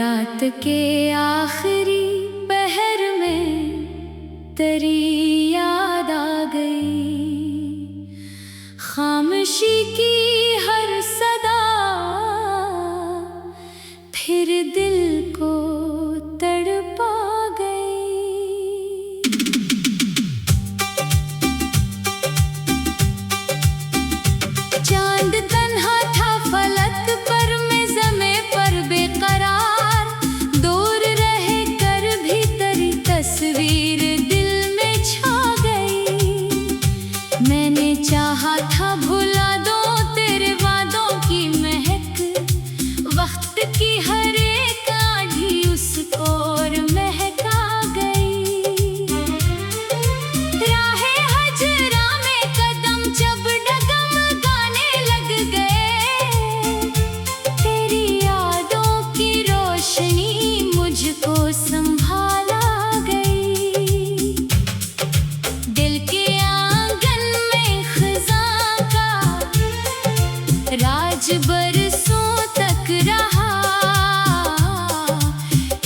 रात के आखिरी पहर में तेरी याद आ गई। खामोशी की हर सदा फिर दिल को तड़पा गई। चांद तन्हा था फलक पर, मैं ज़मीं पर बेकरार। दूर रह कर भी तेरी तस्वीर दिल में छा गई। मैंने चाहा था भुला दो तेरे वादों की महक, वक्त की हर एक आंधी उसको और महका गई। राहे हजरा में कदम जब डगमगाने लग गए, तेरी यादों की रोशनी मुझको संभाला गई। दिल के आंगन में खज़ां का राज बरसों तक रहा।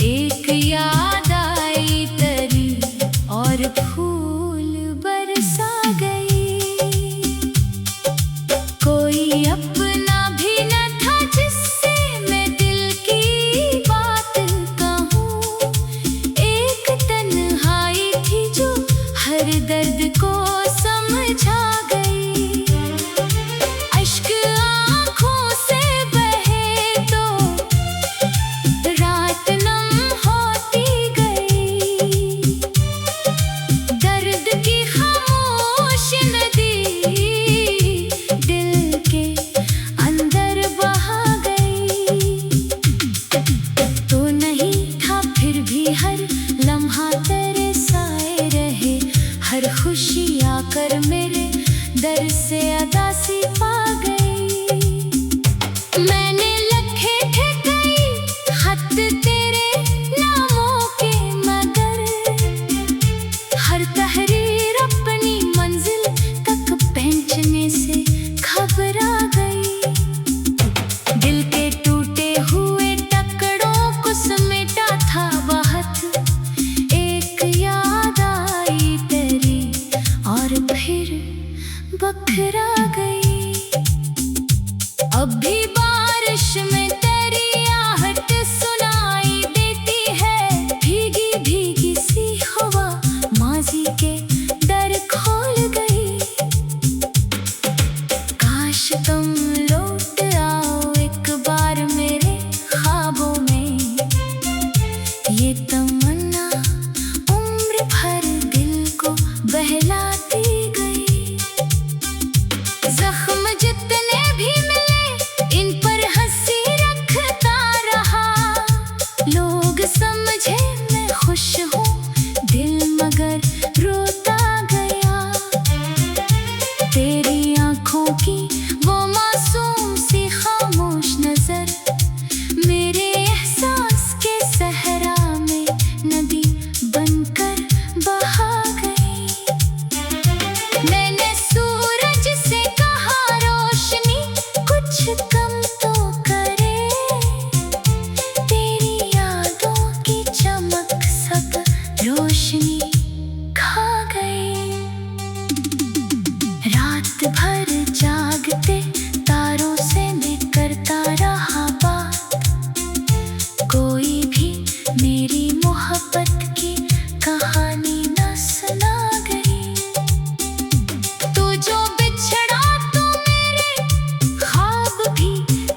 एक याद आई तेरी और फूल बरसा गई। कोई अपना भी न था जिससे मैं दिल की बात कहूँ। एक तन्हाई थी जो हर दर्द को समझा गई। अश्क आँखों से बहे तो रात नम होती गई। दर्द की खामोश नदी दिल के अंदर बहा गई। तो नहीं था फिर भी हर लम्हा तेरे साए रहे। हर खुशी आकर मेरे दर से अदासी पा गई। मैंने लिखे थे कई खत तेरे नामों के, मगर हर तहरीर अपनी मंजिल तक पहुंचने से घबरा गई। दिल के टूटे हुए टुकड़ों को समेटा था बहुत। एक याद आई तेरी और फिर बखरा गई। अब भी बारिश में तेरी आहट सुनाई देती है। भीगी भीगी सी हवा माजी के दर खोल गई। काश तुम लौट आओ एक बार मेरे ख्वाबों में। ये तमन्ना उम्र भर दिल को बहलाती गई। जख्म जितने भी मिले इन पर हंसी रखता रहा। लोग समझे मैं खुश हूँ, दिल मगर रोता गया। तेरी आँखों की वो मासूम सी खामोश नजर मेरे एहसास के सहरा में नदी बनकर बहा गई। मैंने सूरज से कहा रोशनी कुछ कम तो करे। तेरी यादों की चमक सब रोशनी खा गई। रात भर जागते तारों से मैं करता रहा बात। कोई भी मेरी मोहब्बत की कहानी न सुना गई। तू जो बिछड़ा तो मेरे ख्वाब भी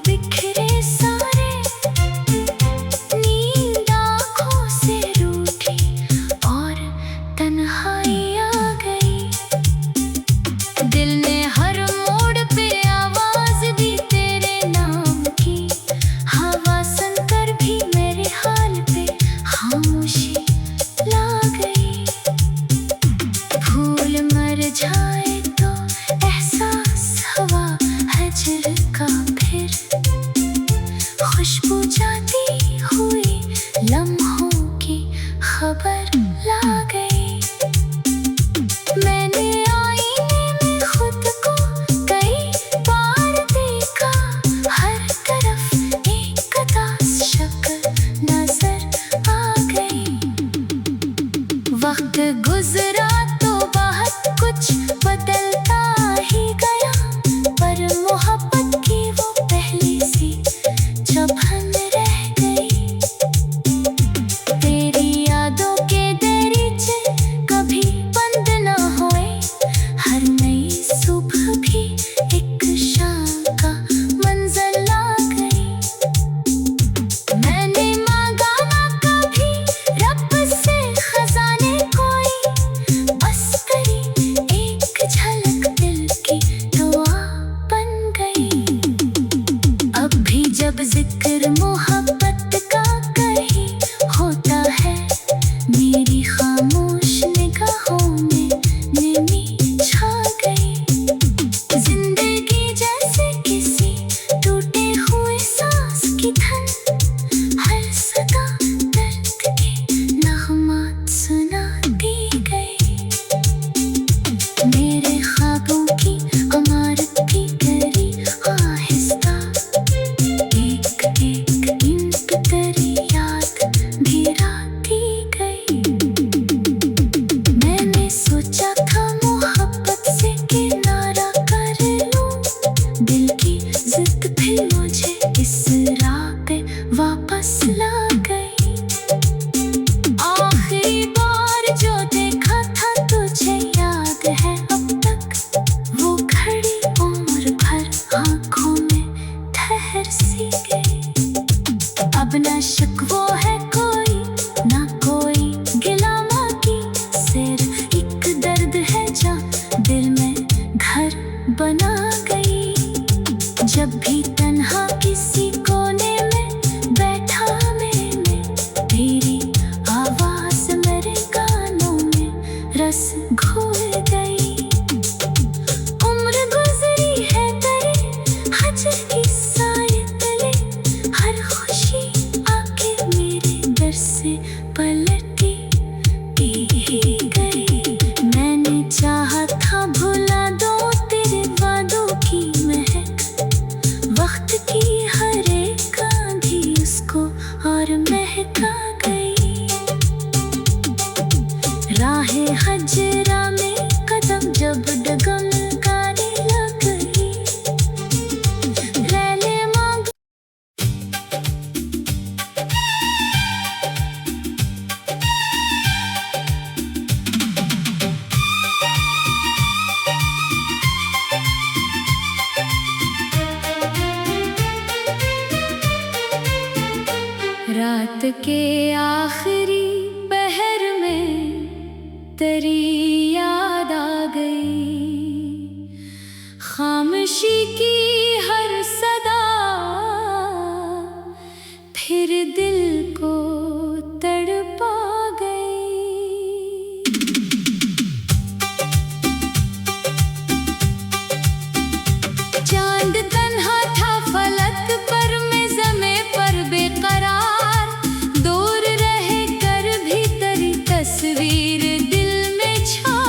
बिखरे सारे। नींद आँखों से रूठी और तन्हाई आ गई। दिल ने हर मोड़ पे आवाज दी तेरे नाम की। हवा सुनकर भी मेरे हाल पे खामोशी ला गई। फूल मर जाए तो एहसास हवा हजर का फिर खुशबू जाती हुई लम्हों की खबर ला गई। मैंने आईने में खुद को कई बार देखा। हर तरफ एक उदास शक्ल जब जिक्र मोहब्बत का कहीं होता है, मेरी खामोश निगाहों में नमी छा गई। जिंदगी जैसे किसी टूटे हुए सांस की धन, हर सदा दर्द के नगमात सुनाती गई। मेरे ख्वाबों की इमारत भी करी आहिस्ता, एक एक इंट तेरी याद गिराती गई। मैंने सोचा था मोहब्बत से किनारा कर लूं, दिल की जिद फिर मुझे इस राह पे वापस ला गई। आखिरी बार जो देखा था तुझे याद है अब तक, वो घड़ी उम्र भर आंखों में ठहर सी गई। अब न शिकवा है कोई, ना कोई गिला की, सिर्फ एक दर्द है जो दिल में घर बना गई। जब भी तन्हा किसी कोने में बैठा मैंने, तेरी आवाज मेरे कानों में रस घोल गई। उम्र गुजरी है तेरे हजर की साए तले, हर खुशी आके मेरे दर से पलटी ही गई। मैंने चाहा था भुला दो तेरे वादों की महक, वक्त की हर एक आंधी उसको और महका गई। राहे हजरा में कदम जब डगमगाने लग गई, रैले मांग रात के आखिरी पहर में तेरी याद आ गई। खामोशी की हर सदा फिर दिल को तड़पा गई। चांद तन्हा था फलक पर, मैं ज़मे पर बेकरार, दूर रहे कर भी तेरी तस्वीर दिल में छा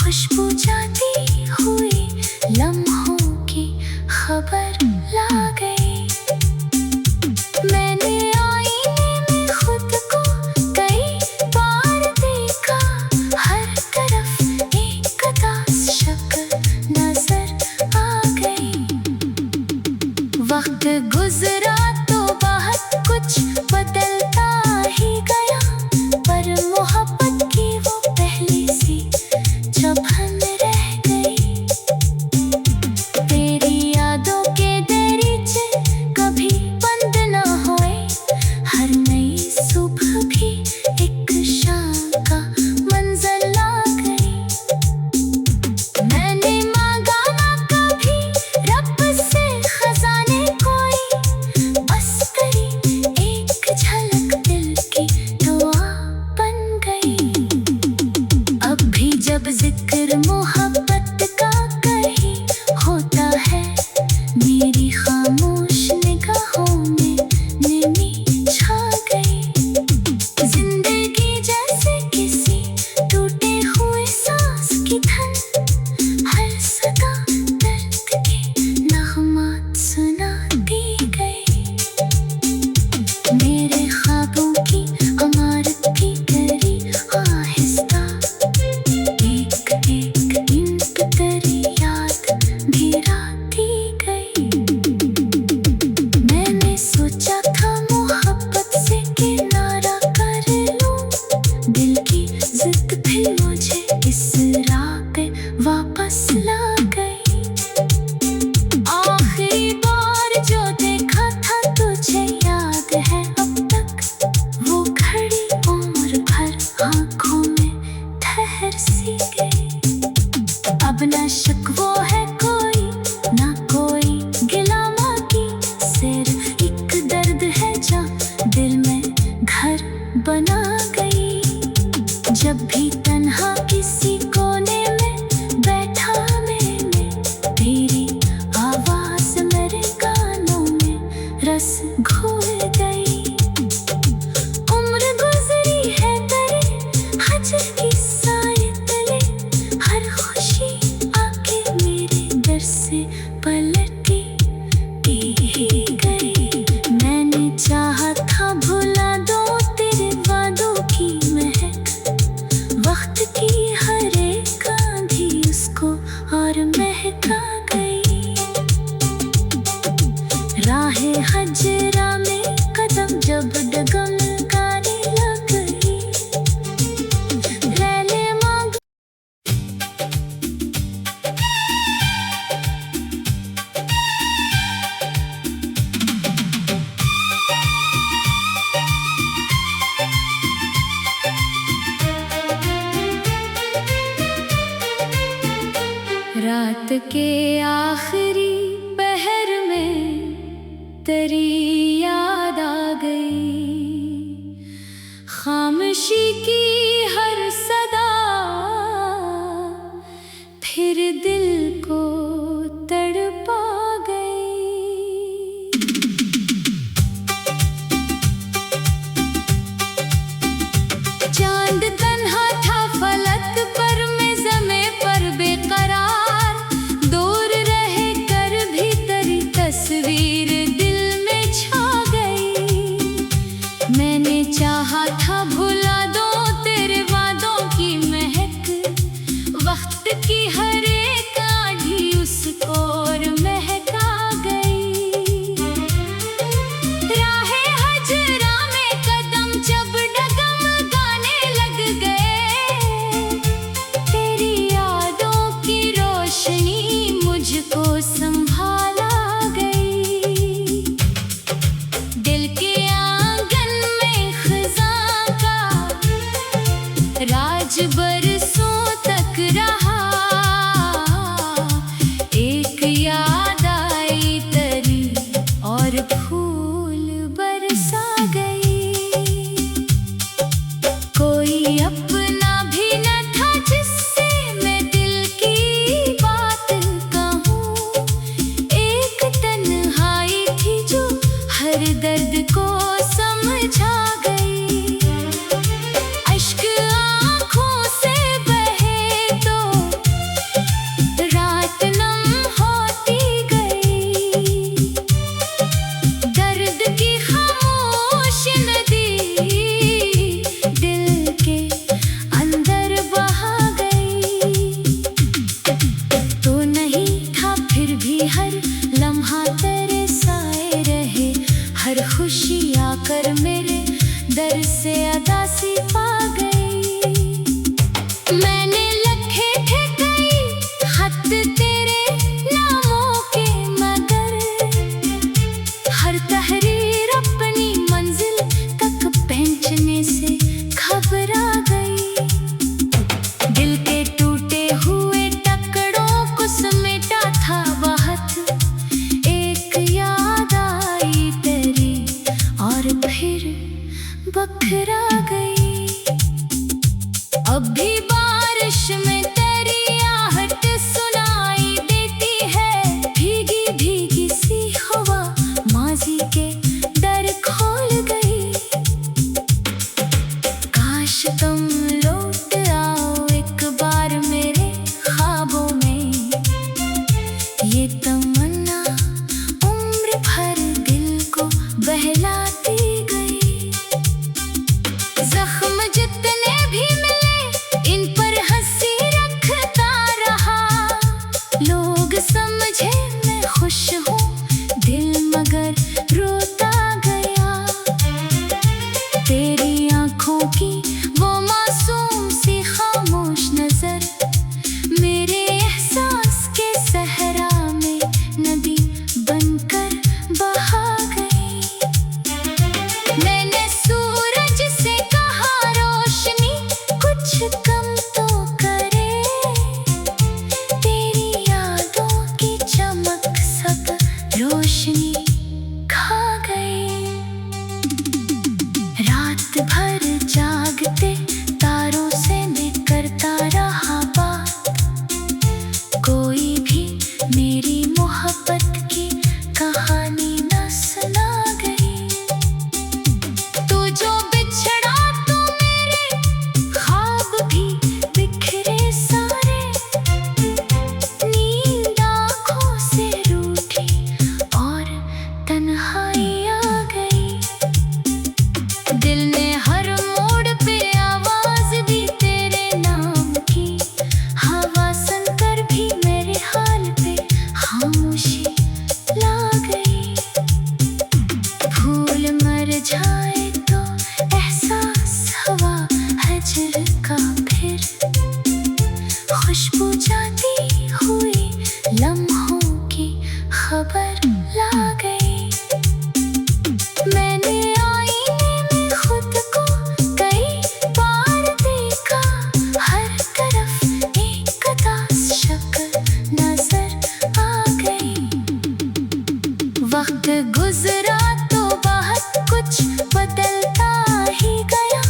खुशबू जाती हुई लम्हों की खबर ला गई। मैंने आईने में खुद को कई बार देखा, हर तरफ एक उदास शक्ल नजर आ गई। वक्त गुजरा तो बहुत कुछ बदलता ही गया, पर मोहब्बत की वो पहली सी छपन रह गई। तेरी यादों के दरीचे कभी बंद ना हुए, हर नई सुबह भी एक शाम का मंजर ला गई। मैंने मांगा ना कभी रब से खजाने कोई, बस करी एक झलक दिल की दुआ बन गई। अब भी जब जिक्र मोहब्बत का कहीं होता है, मेरी खामोश निगाहों में नमी छा गई। जिंदगी जैसे किसी टूटे हुए सांस की धन, हर सदा दर्द के नगमात सुनाती गई। मेरे ख्वाबों की इमारत भी करी आहिस्ता, एक एक ईंट तेरी याद गिराती गई। मैंने सोचा था मोहब्बत से किनारा कर लूं, दिल की जिद भी मुझे इस राह पे वापस ला गई। आखिरी बार जो देखा था तुझे याद है अब तक, वो घड़ी उम्र भर आंखों में ठहर सी गई। अब न शिकवा है कोई, ना कोई गिला की, सिर्फ एक दर्द है जो दिल में घर बना गई। जब भी तन्हा किसी कोने में बैठा मैंने, तेरी आवाज मेरे कानों में रस घोल गई। उम्र गुजरी है तेरे हजर की साए तले, हर खुशी आके मेरे दर से पलटी ही गई। मैंने चाहा था भुला दो तेरे वादों की महक, वक्त की हर एक आंधी उसको और महका गई। राहे हजरा में कदम जब डगमगाने लग गई, रैले मांग रात के आखिरी पहर में तेरी याद आ गई। खामोशी की हर सदा फिर दिल को तड़पा गई। चांद तन्हा था फलक पर, मैं ज़मे पर बेकरार, दूर रह कर भी तेरी तस्वीर दिल में छा गई। मैंने चाहा था भुला दो तेरे वादों की महक, वक्त की हर एक आंधी उसको और महका गई। राहे हजरा में कदम जब डगमगाने लग गए, तेरी यादों की रोशनी मुझको संभाला गई। दिल के आंगन में खज़ां का राज बरसों तक रहा, जाती हुई लम्हों की खबर ला गई। मैंने आईने में खुद को कई बार देखा, हर तरफ एक उदास शक्ल नजर आ गई। वक्त गुजरा तो बहुत कुछ बदलता ही गया,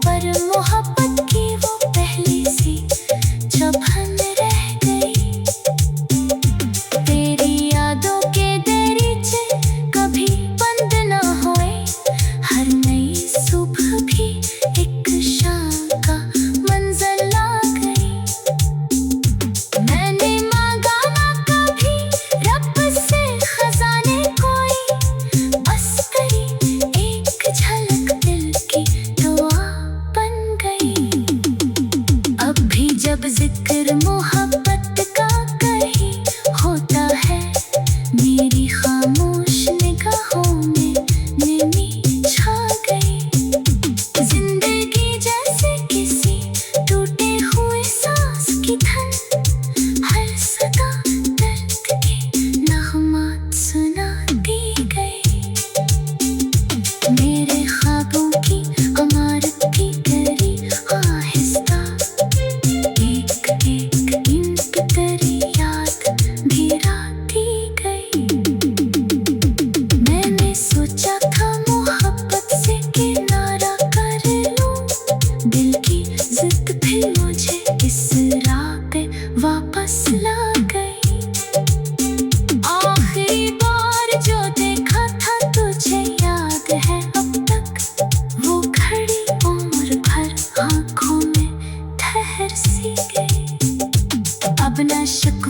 पर मोहब्बत की वो पहली सी जबहन रह गई। तेरी यादों के दरीचे कभी बंद ना हुए, हर नई सुबह भी एक शाम का मंजर ला गई। मैंने मांगा ना कभी रब से खजाने कोई, बस करी एक झलक दिल की दुआ बन गई। अब भी जब जिक्र मोहब्बत का कहीं होता है, मेरी खामोश निगाहों में नमी छा गई। जिंदगी जैसे किसी टूटे हुए सांस की धन, हर सदा दर्द के नगमात सुनाती गई। मेरे ख्वाबों की इमारत भी करी आहिस्ता, एक एक इंट तेरी याद भी राती गई। मैंने सोचा था मोहब्बत से किनारा कर लूं, दिल की जिद भी मुझे इस राह पे वापस ला गई। आखिरी बार जो देखा था तुझे याद है अब तक, वो घड़ी उम्र भर आंखों में ठहर सी गई। अब न शक